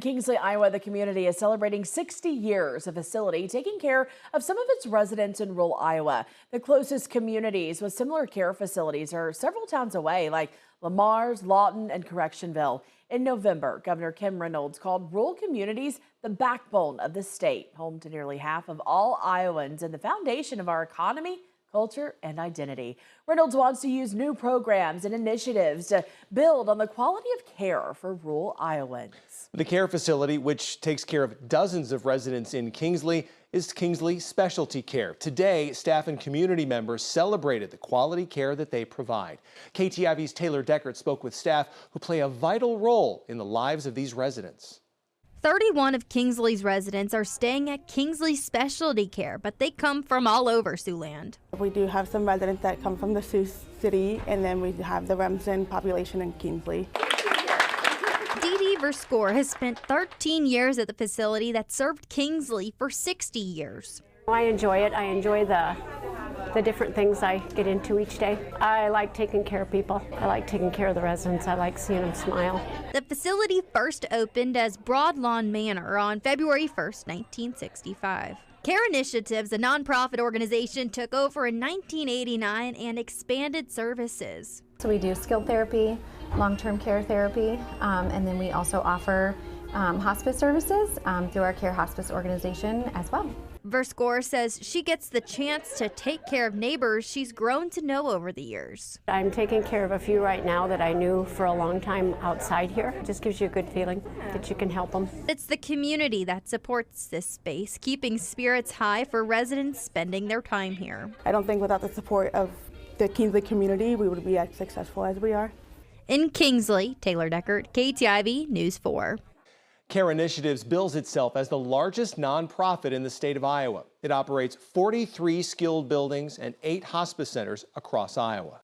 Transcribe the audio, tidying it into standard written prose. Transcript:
Kingsley, Iowa, the community is celebrating 60 years of facility taking care of some of its residents in rural Iowa. The closest communities with similar care facilities are several towns away, like Lamar's, Lawton, and Correctionville. In November, Governor Kim Reynolds called rural communities the backbone of the state, home to nearly half of all Iowans and the foundation of our economy, culture, and identity. Reynolds wants to use new programs and initiatives to build on the quality of care for rural Iowans. The care facility, which takes care of dozens of residents in Kingsley, is Kingsley Specialty Care. Today, staff and community members celebrated the quality care that they provide. KTIV's Taylor Deckert spoke with staff who play a vital role in the lives of these residents. 31 of Kingsley's residents are staying at Kingsley Specialty Care, but they come from all over Siouxland. We do have some residents that come from the Sioux City, and then we have the Remsen population in Kingsley. Dee Verscore has spent 13 years at the facility that served Kingsley for 60 years. I enjoy it. I enjoy the different things I get into each day. I like taking care of people. I like taking care of the residents. I like seeing them smile. The facility first opened as Broadlawn Manor on February 1st, 1965. Care Initiatives, a nonprofit organization, took over in 1989 and expanded services. So we do skilled therapy, long-term care therapy, and then we also offer hospice services through our Care Hospice organization as well. Verscore says she gets the chance to take care of neighbors she's grown to know over the years. I'm taking care of a few right now that I knew for a long time outside here. It just gives you a good feeling that you can help them. It's the community that supports this space, keeping spirits high for residents spending their time here. I don't think without the support of the Kingsley community, we would be as successful as we are. In Kingsley, Taylor Deckert, KTIV News 4. Care Initiatives bills itself as the largest nonprofit in the state of Iowa. It operates 43 skilled buildings and 8 hospice centers across Iowa.